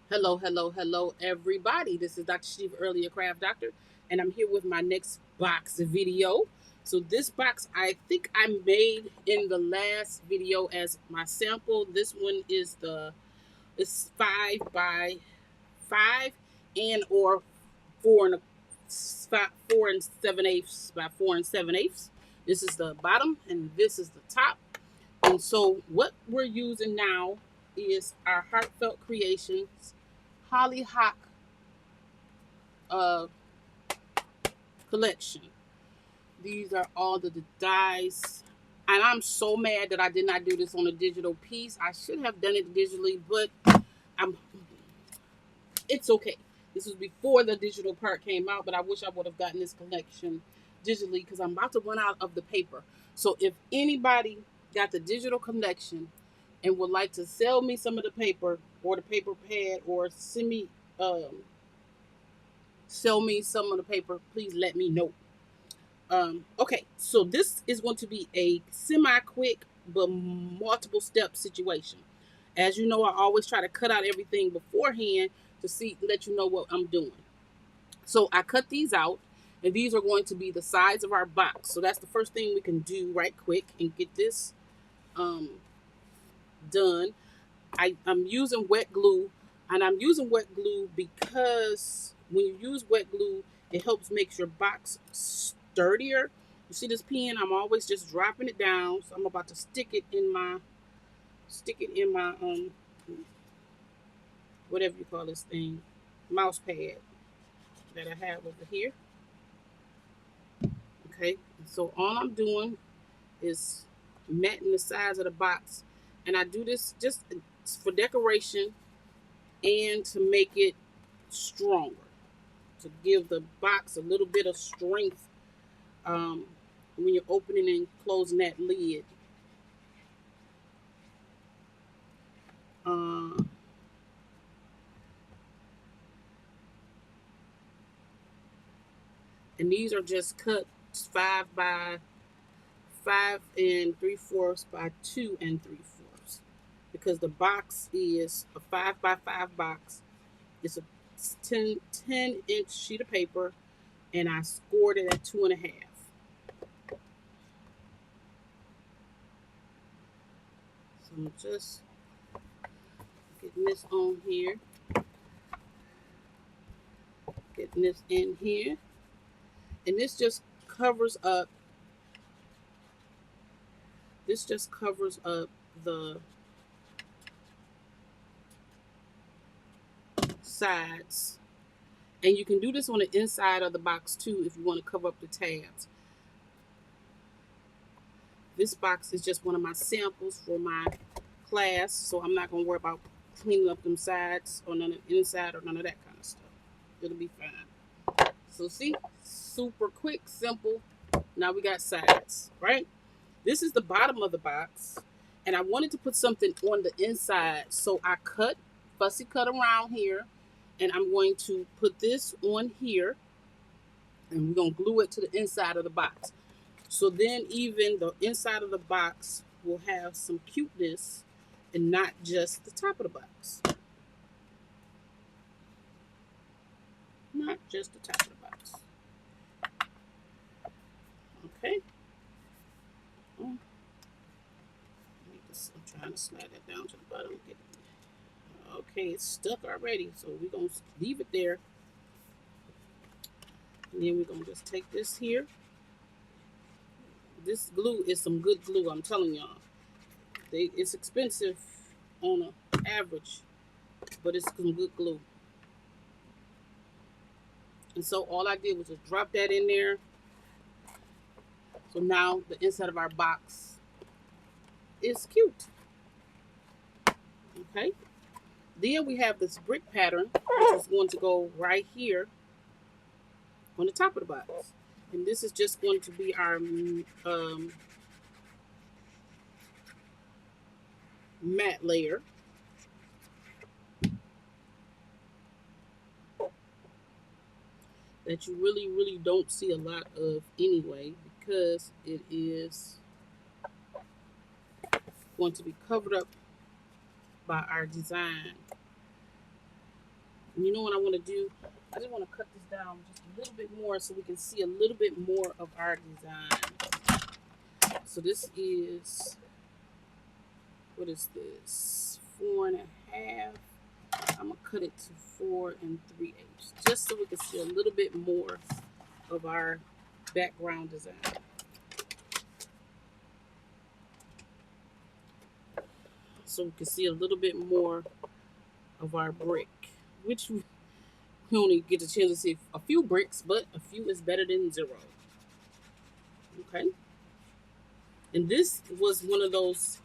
Hello, hello, hello, everybody. This is Dr. Steve, earlier craft doctor, and I'm here with my next box video. So this box, I think I made in the last video as my sample. This one is it's 5 by 5 and or 4 and 7/8 by 4 and 7/8. This is the bottom, and this is the top. And so what we're using now is our Heartfelt Creations Hollyhock uh, collection. These are all the dies. And I'm so mad that I did not do this on a digital piece. I should have done it digitally, but I'm it's okay. This was before the digital part came out, but I wish I would have gotten this collection digitally because I'm about to run out of the paper. So if anybody got the digital collection and would like to sell me some of the paper or the paper pad or sell me some of the paper, please let me know. Okay, so this is going to be a semi-quick but multiple step situation. As you know, I always try to cut out everything beforehand to let you know what I'm doing. So I cut these out, and these are going to be the sides of our box. So that's the first thing we can do right quick and get this um, done. I'm using wet glue, and I'm using wet glue because when you use wet glue, it helps make your box sturdier. You see this pen? I'm always just dropping it down. So I'm about to stick it in my whatever you call this thing, mouse pad that I have over here. Okay, so all I'm doing is matting the sides of the box, and I do this just for decoration and to make it stronger, to give the box a little bit of strength um, when you're opening and closing that lid. Uh, and these are just cut 5 by 5 and 3/4 by 2 and 3/4 because the box is a 5 by 5 box. It's a 10 inch sheet of paper, and I scored it at 2.5. So I'm just getting this on here, getting this in here, and covers up. This just covers up the sides, and you can do this on the inside of the box too if you want to cover up the tabs. This box is just one of my samples for my class, so I'm not going to worry about cleaning up them sides or none of the inside or none of that kind of stuff. It'll be fine. So see, super quick, simple. Now we got sides, right? This is the bottom of the box, and I wanted to put something on the inside, so I fussy cut around here, and I'm going to put this on here, and we're going to glue it to the inside of the box. So then even the inside of the box will have some cuteness and not just the top of the box. Not just the top of the box. Okay. I'm trying to slide that down to the bottom. Okay, it's stuck already, so we're going to leave it there. And then we're going to just take this here. This glue is some good glue, I'm telling y'all. It's expensive on an average, but it's some good glue. And so all I did was just drop that in there. So now the inside of our box is cute. Okay. Then we have this brick pattern, which is going to go right here on the top of the box. And this is just going to be our matte layer. That you really, really don't see a lot of anyway, because it is going to be covered up by our design. And you know what I want to do? I just want to cut this down just a little bit more so we can see a little bit more of our design. So this is, what is this? 4.5. I'm gonna cut it to 4 3/8, just so we can see a little bit more of our background design. So we can see a little bit more of our brick, which we only get a chance to see a few bricks, but a few is better than 0. Okay. And this was one of those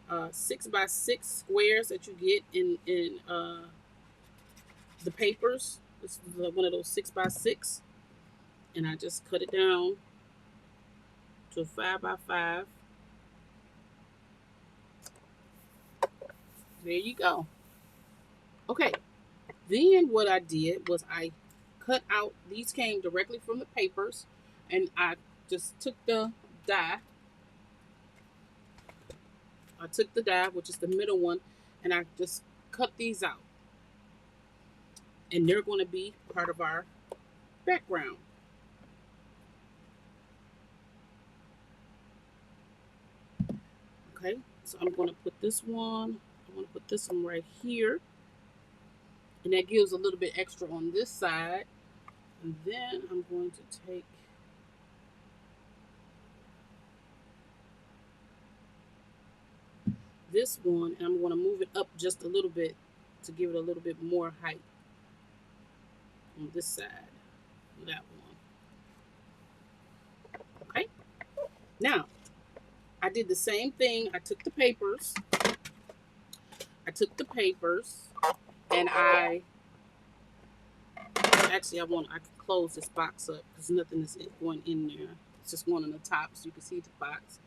6x6 squares that you get in the papers. This is one of those 6x6, and I just cut it down to a 5x5. There you go. Okay. Then what I did was I cut out, these came directly from the papers, and I just took the die. I took the die, which is the middle one, and I just cut these out. And they're going to be part of our background. Okay, so I'm going to put this one, I want to put this one right here. And that gives a little bit extra on this side. And then I'm going to take this one and I'm going to move it up just a little bit to give it a little bit more height on this side of that one. Okay, now I did the same thing. I took the papers and I can close this box up because nothing is going in there. It's just one on the top so you can see the box.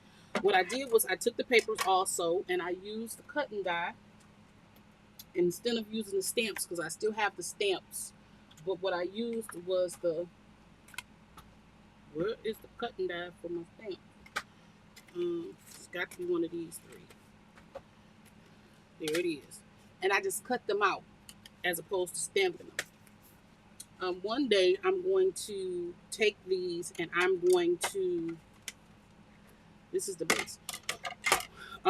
What I did was I took the papers also and I used the cutting die instead of using the stamps, because I still have the stamps. But what I used was where is the cutting die for my stamp? It's got to be one of these 3. There it is. And I just cut them out as opposed to stamping them. One day I'm going to take these and I'm going to, this is the base,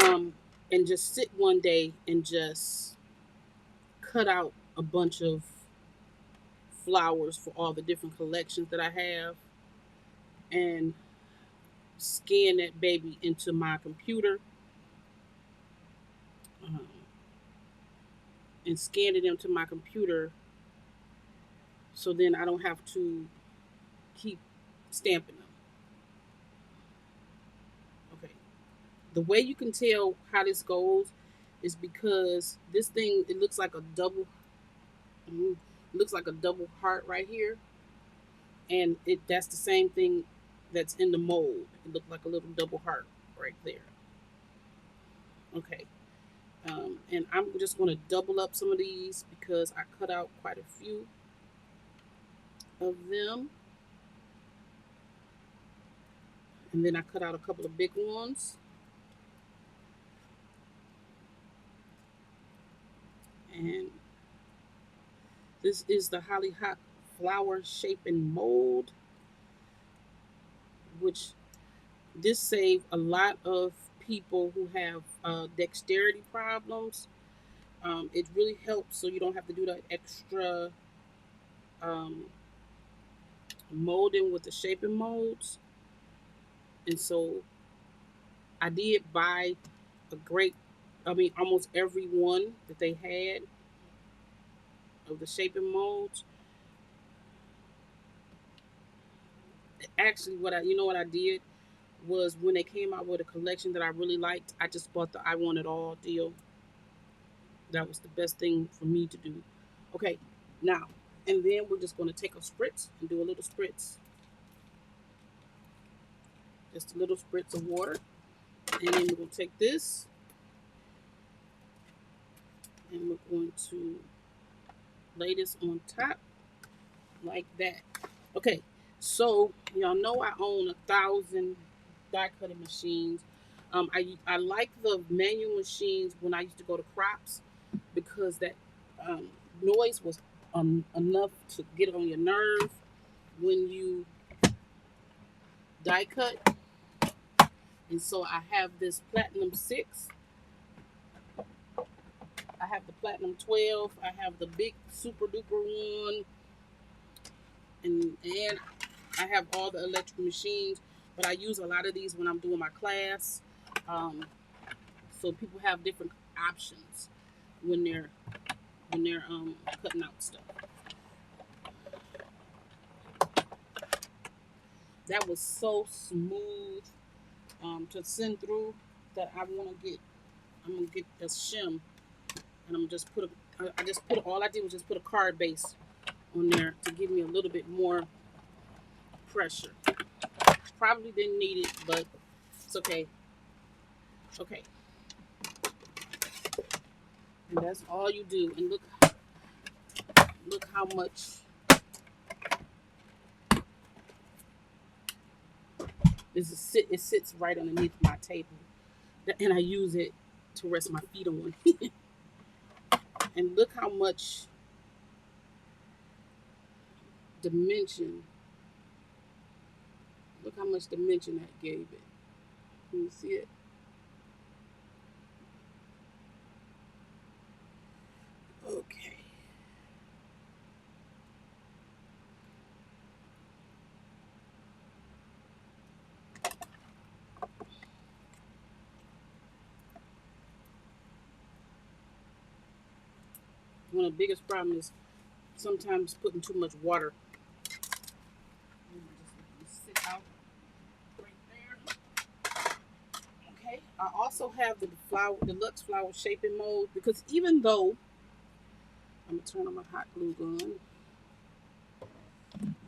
and just sit one day and just cut out a bunch of flowers for all the different collections that I have and scan that baby into my computer and scan it into my computer so then I don't have to keep stamping them. Okay. The way you can tell how this goes is because this thing, it looks like a double heart right here, and that's the same thing that's in the mold. It looked like a little double heart right there. Okay. And I'm just going to double up some of these because I cut out quite a few of them. And then I cut out a couple of big ones. And this is the Hollyheck flower shaping mold, which this saved a lot of people who have dexterity problems. It really helps so you don't have to do that extra molding with the shaping molds. And so I did buy almost every one that they had of the shaping molds. Actually, what I did was when they came out with a collection that I really liked, I just bought the I Want It All deal. That was the best thing for me to do. Okay, now, and then we're just going to take a spritz and do a little spritz. Just a little spritz of water. And then we're going to take this and we're going to lay this on top like that. Okay, so y'all know I own 1,000 die cutting machines. I like the manual machines when I used to go to crops because that noise was enough to get on your nerve when you die cut. And so I have this Platinum 6. I have the Platinum 12. I have the big super duper one. And I have all the electrical machines. But I use a lot of these when I'm doing my class. Um, so people have different options when they're cutting out stuff. That was so smooth to send through that I'm gonna get a shim, and I'm just put a I just put all I did was just put a card base on there to give me a little bit more pressure. Probably didn't need it, but it's okay. Okay, and that's all you do. And look how much it sits right underneath my table, and I use it to rest my feet on. And look how much dimension. Look how much dimension that gave it. Can you see it? Okay. One of the biggest problems is sometimes putting too much water. Just sit out right there. Okay. I also have the deluxe flower shaping mold, because even though I'm gonna turn on my hot glue gun.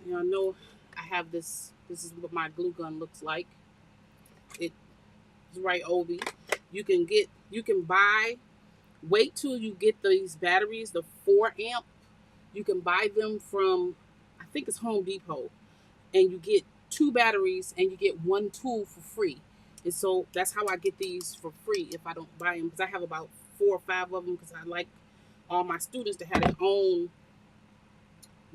Y'all know I have this. This is what my glue gun looks like. It's Ryobi. You can buy. Wait till you get these batteries, the 4 amp. You can buy them from, I think it's Home Depot, and you get 2 batteries and you get 1 tool for free. And so that's how I get these for free if I don't buy them, because I have about 4 or 5 of them, because I like all my students to have their own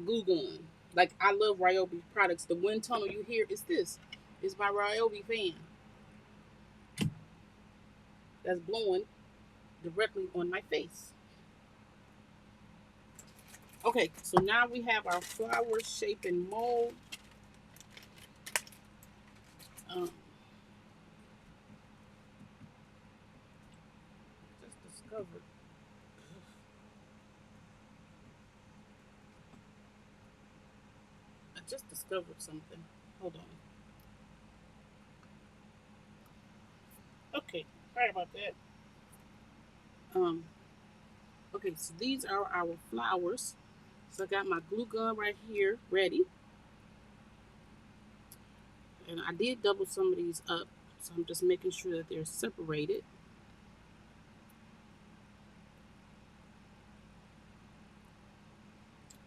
glue gun. Like, I love Ryobi products. The wind tunnel you hear is this. It's my Ryobi fan that's blowing directly on my face. Okay, so now we have our flower shaping mold. Um, just discovered. I just discovered something. Hold on. Okay, sorry about that. Um, okay, so these are our flowers. So I got my glue gun right here ready. And I did double some of these up. So I'm just making sure that they're separated.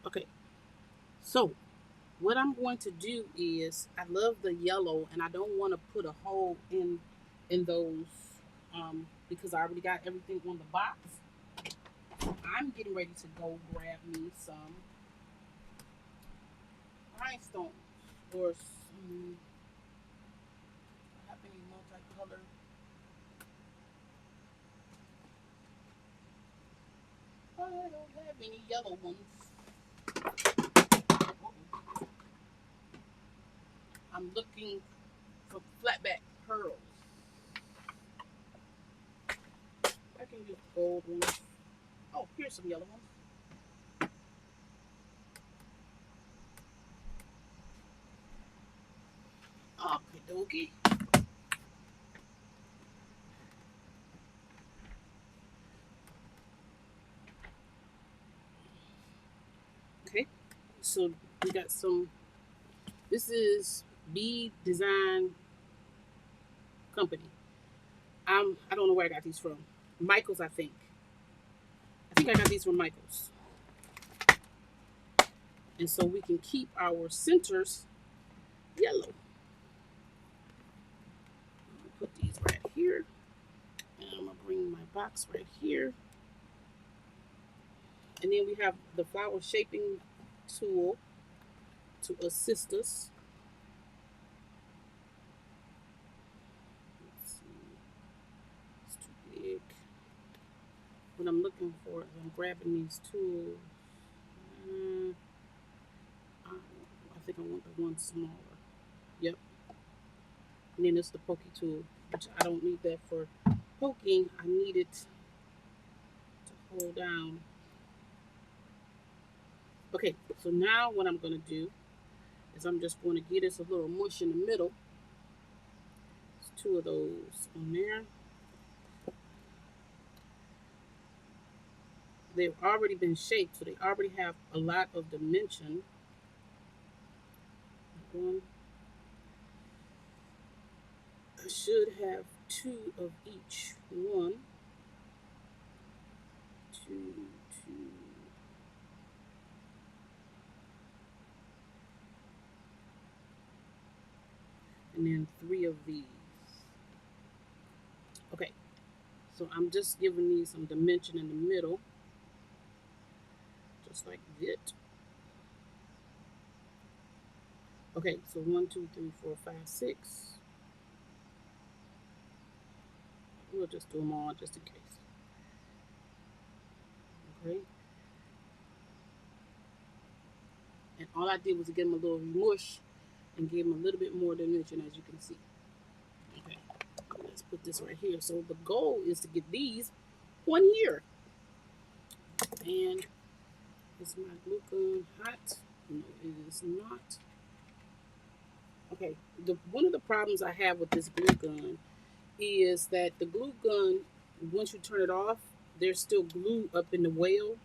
Okay, so what I'm going to do is, I love the yellow, and I don't want to put a hole in those because I already got everything on the box. So I'm getting ready to go grab me some rhinestones or some. I have any multicolor. I don't have any yellow ones. I'm looking for flatback pearls. I can use gold ones. Oh, here's some yellow ones. Okay, dokie. Okay, so we got some. This is Bead Design Company. I don't know where I got these from. Michaels, I think. I think I got these from Michaels. And so we can keep our centers yellow. Put these right here. And I'm gonna bring my box right here. And then we have the flower shaping tool to assist us. Let's see. It's too big. What I'm looking for is I'm grabbing these tools. Uh, I think I want the one smaller. Yep. And then it's the pokey tool, which I don't need that for poking. I need it to hold down. Okay, so now what I'm going to do is I'm just going to get us a little mush in the middle. There's two of those on there. They've already been shaped, so they already have a lot of dimension. One. I should have two of each. One, two, two. And then three of these. Okay, so I'm just giving these some dimension in the middle, just like that. Okay, so 1, 2, 3, 4, 5, 6. We'll just do them all just in case. Okay. And all I did was give them a little mush and give them a little bit more dimension, as you can see. Okay, let's put this right here. So the goal is to get these on here. And is my glue gun hot? No, it is not. Okay, one of the problems I have with this glue gun is that the glue gun, once you turn it off, there's still glue up in the whale.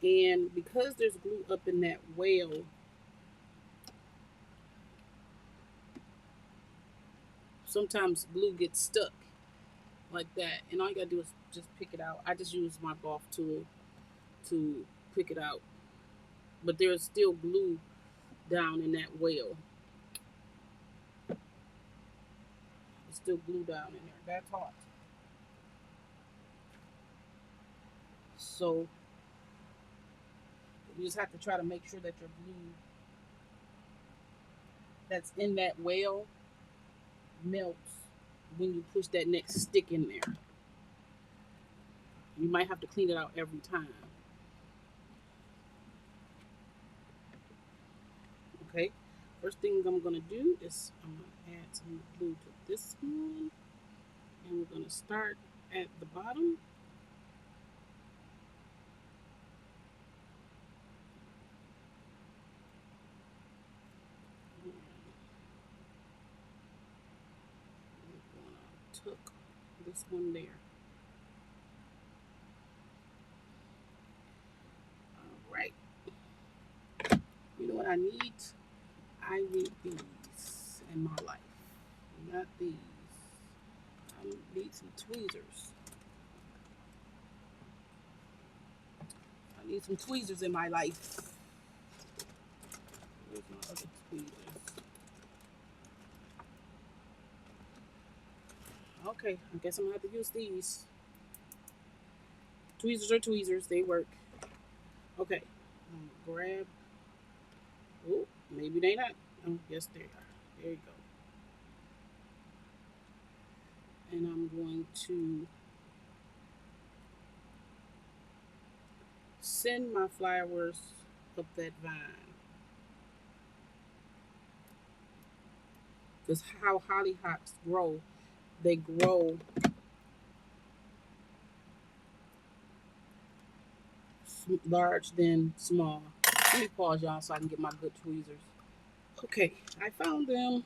And because there's glue up in that whale, sometimes glue gets stuck like that. And all you gotta do is just pick it out. I just use my golf tool to pick it out. But there's still glue down in that whale. There's still glue down in there. That's hot. So you just have to try to make sure that your glue that's in that whale melts when you push that next stick in there. You might have to clean it out every time. Okay. First thing I'm gonna do is I'm gonna add some glue to this one, and we're gonna start at the bottom. We're gonna tuck this one there. All right. You know what I need? I need these in my life, not these. I need some tweezers. I need some tweezers in my life. Where's my other tweezers? Okay, I guess I'm gonna have to use these. Tweezers are tweezers, they work. Okay, I'm gonna grab. Oh, maybe they not. Oh, yes, they are. There you go. And I'm going to send my flowers up that vine. Because how hollyhocks grow, they grow large then small. Let me pause y'all so I can get my good tweezers. Okay, I found them.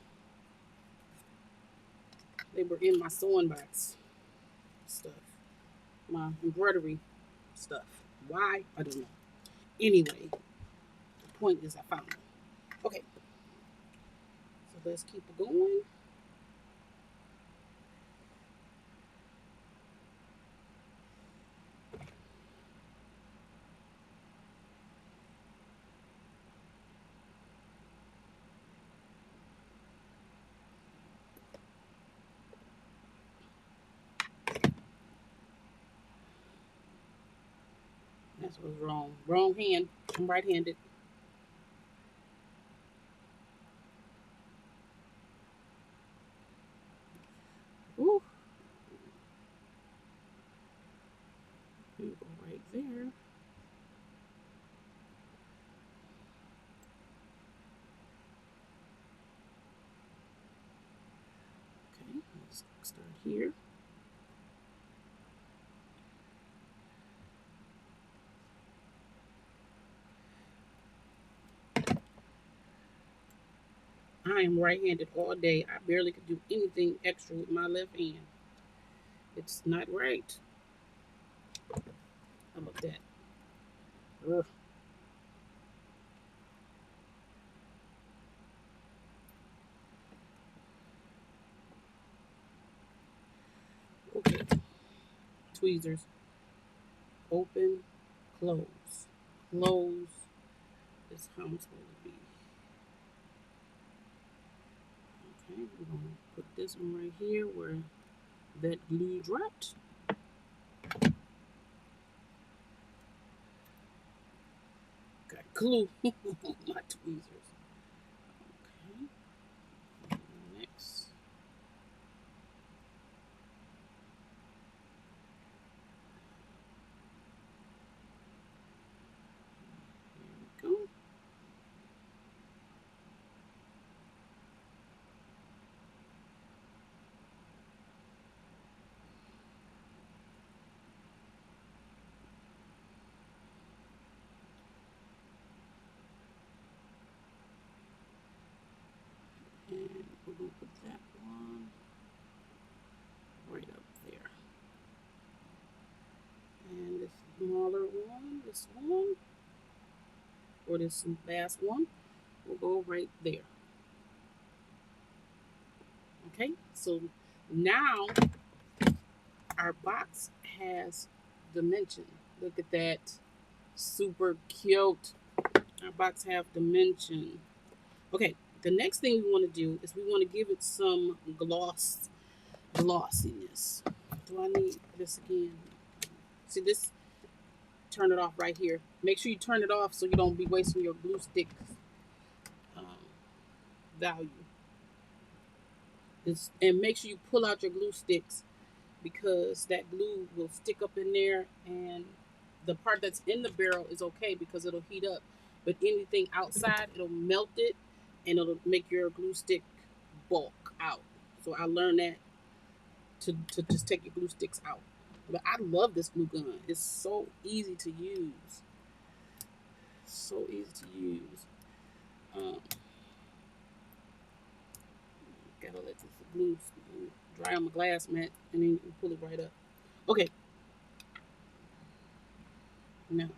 They were in my sewing box stuff, my embroidery stuff. Why? I don't know. Anyway, the point is I found them. Okay, so let's keep it going. That's what's wrong. Wrong hand. I'm right-handed. Ooh. You go right there. Okay, let's start here. I am right-handed all day. I barely could do anything extra with my left hand. It's not right. How about that? Ugh. Okay. Tweezers. Open, close. Close is how I'm supposed to be. Okay, we're going to put this one right here where that glue dropped. Got glue. My tweezers. Okay. Next. There we go. And we're going to put that one right up there. And this smaller one, this one, or this last one, will go right there. Okay, so now our box has dimension. Look at that. Super cute. Our box have dimension. Okay, the next thing we want to do is we want to give it some glossiness. Do I need this again? See this? Turn it off right here. Make sure you turn it off so you don't be wasting your glue stick um, value. And make sure you pull out your glue sticks because that glue will stick up in there, and the part that's in the barrel is okay because it'll heat up, but anything outside, it'll melt it and it'll make your glue stick bulk out. So I learned that to just take your glue sticks out. But I love this glue gun. It's so easy to use. So easy to use. Um, Gotta let this glue dry on my glass mat and then you can pull it right up. Okay. Now,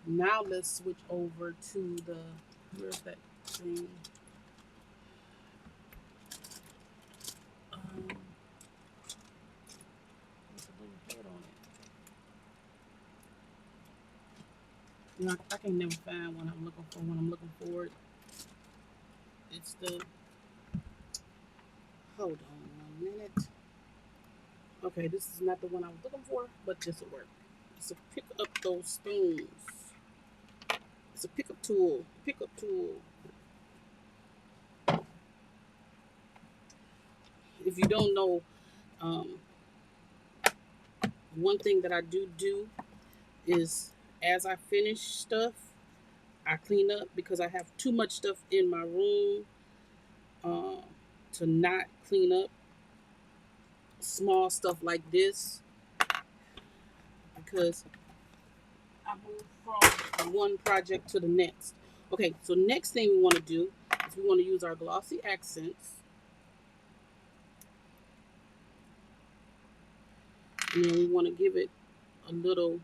now let's switch over to the, where's that thing? There's a little head on it. You know, I can never find what I'm looking for when I'm looking for it. It's the, hold on 1 minute. Okay, this is not the one I was looking for, but this will work. It's to pick up those stones. It's a pickup tool. Pickup tool. If you don't know, um, one thing that I do is as I finish stuff, I clean up because I have too much stuff in my room uh, to not clean up small stuff like this because I move from one project to the next. Okay, so next thing we want to do is we want to use our glossy accents. And then we want to give it a little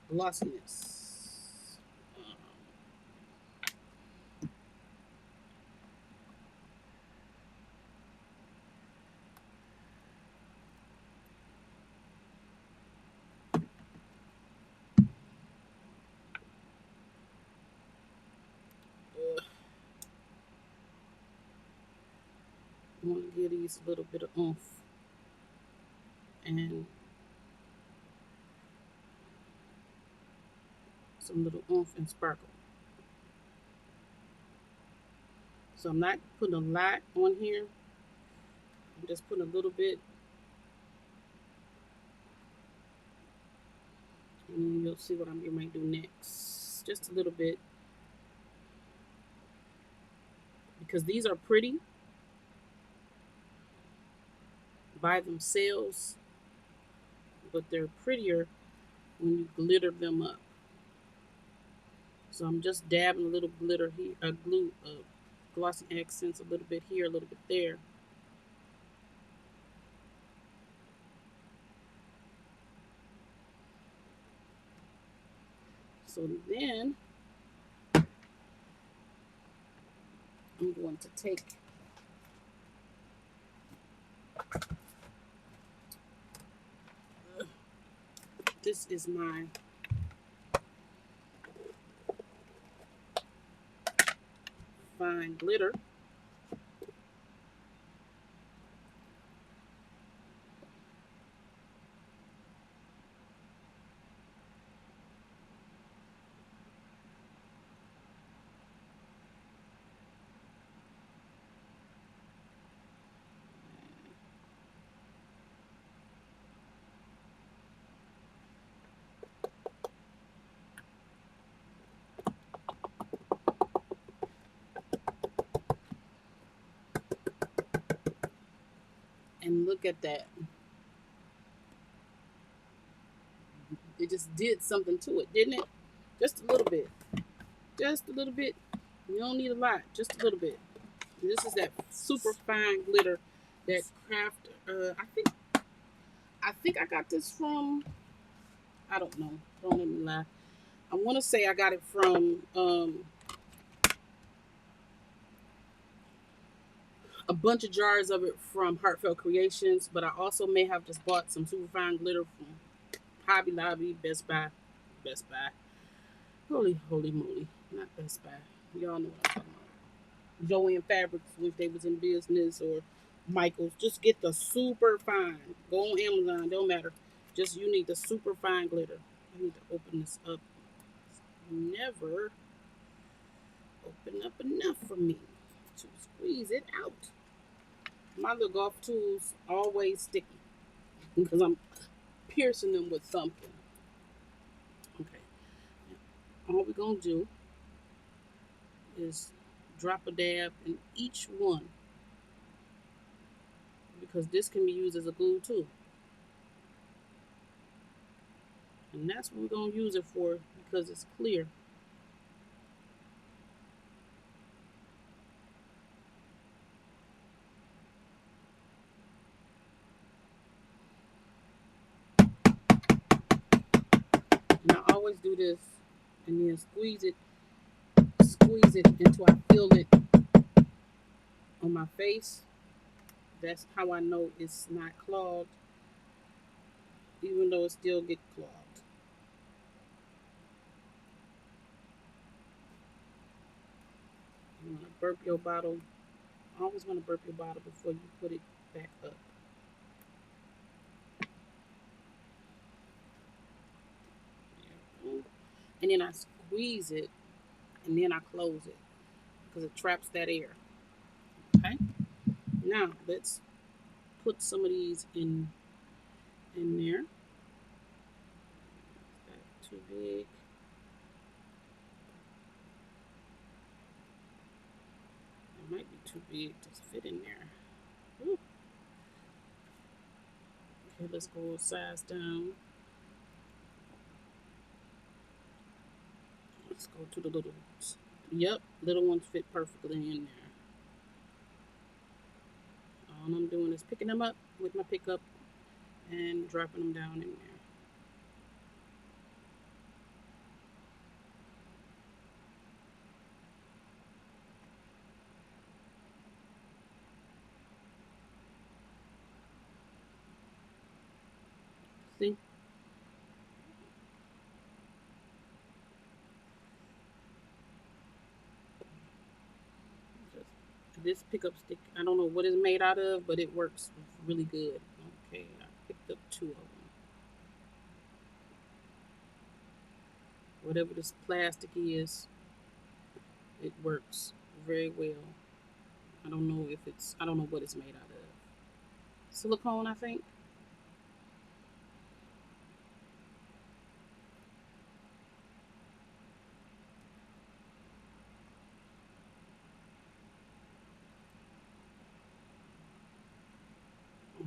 glossiness. I want to give these a little bit of oomph. And some little oomph and sparkle. So I'm not putting a lot on here. I'm just putting a little bit. And you'll see what I'm getting ready to do next. Just a little bit. Because these are pretty by themselves, but they're prettier when you glitter them up. So I'm just dabbing a little glitter here, glossy accents a little bit here, a little bit there. So then I'm going to take this is my fine glitter. And look at that. It just did something to it, didn't it? Just a little bit. Just a little bit. You don't need a lot. Just a little bit. This is that super fine glitter that craft. I think I got this from. I don't know. Don't let me lie. I want to say I got it from a bunch of jars of it from Heartfelt Creations, but I also may have just bought some super fine glitter from Hobby Lobby, Best Buy. Holy moly, not Best Buy. Y'all know what I'm talking about. Joanne Fabrics, which they was in business, or Michaels. Just get the super fine. Go on Amazon, don't matter. Just you need the super fine glitter. I need to open this up. Never open up enough for me to squeeze it out. My little golf tools always sticky because I'm piercing them with something. Okay. All we're going to do is drop a dab in each one because this can be used as a glue too. And that's what we're going to use it for because it's clear. And I always do this and then squeeze it until I feel it on my face. That's how I know it's not clogged, even though it still gets clogged. You want to burp your bottle. Always want to burp your bottle before you put it back up. And then I squeeze it and then I close it because it traps that air. Okay. Now let's put some of these in there. That's too big. It might be too big to fit in there. Ooh. Okay, let's go a size down. Let's go to the little ones. Yep, little ones fit perfectly in there. All I'm doing is picking them up with my pickup and dropping them down in there. See? This pickup stick, I don't know what it's made out of, but it works really good. Okay, I picked up 2 of them. Whatever this plastic is, it works very well. I don't know if it's, I don't know what it's made out of. Silicone, I think.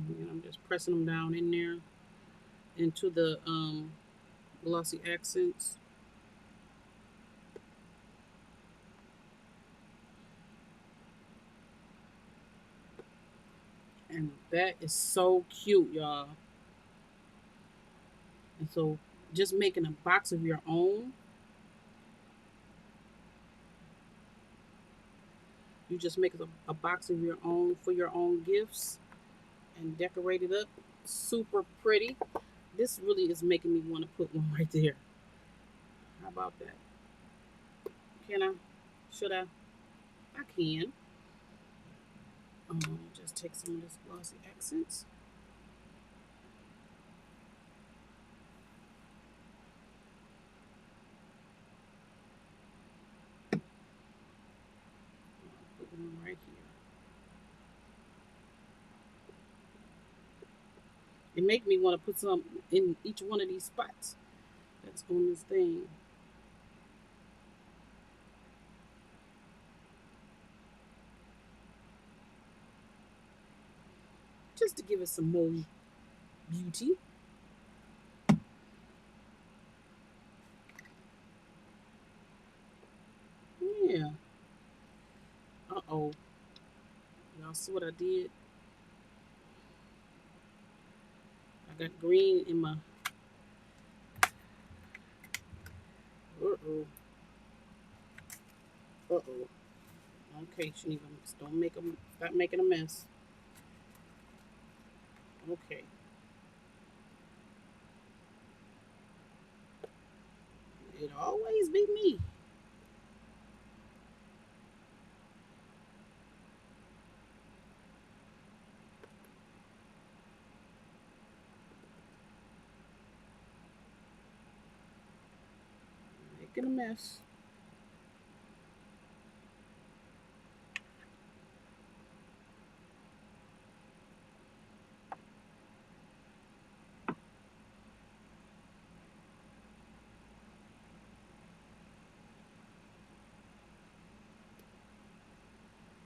And I'm just pressing them down in there into the glossy accents. And that is so cute, y'all. And so just making a box of your own, you just make a box of your own for your own gifts and decorate it up. Super pretty. This really is making me want to put one right there. How about that? Can I? Should I? I can. Just take some of this glossy accents. Put one right here. It make me want to put some in each one of these spots that's on this thing. Just to give it some more beauty. Yeah. Uh-oh. Y'all see what I did? I got green in my... Uh-oh. Uh-oh. Okay, Shaniva, don't make them... Stop making a mess. Okay. It always be me. Making a mess.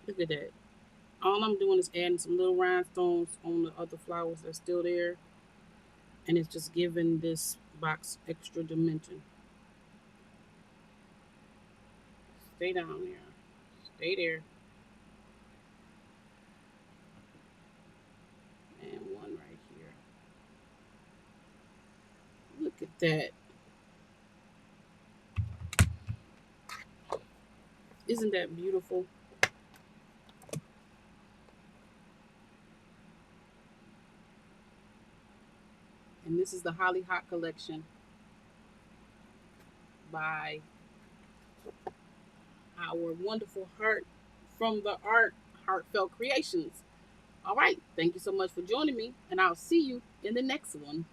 Look at that. All I'm doing is adding some little rhinestones on the other flowers that's still there. And it's just giving this box extra dimension. Stay down there. Stay there. And one right here. Look at that. Isn't that beautiful? And this is the Hollyheck collection by our wonderful heart from the art, Heartfelt Creations. All right. Thank you so much for joining me, and I'll see you in the next one.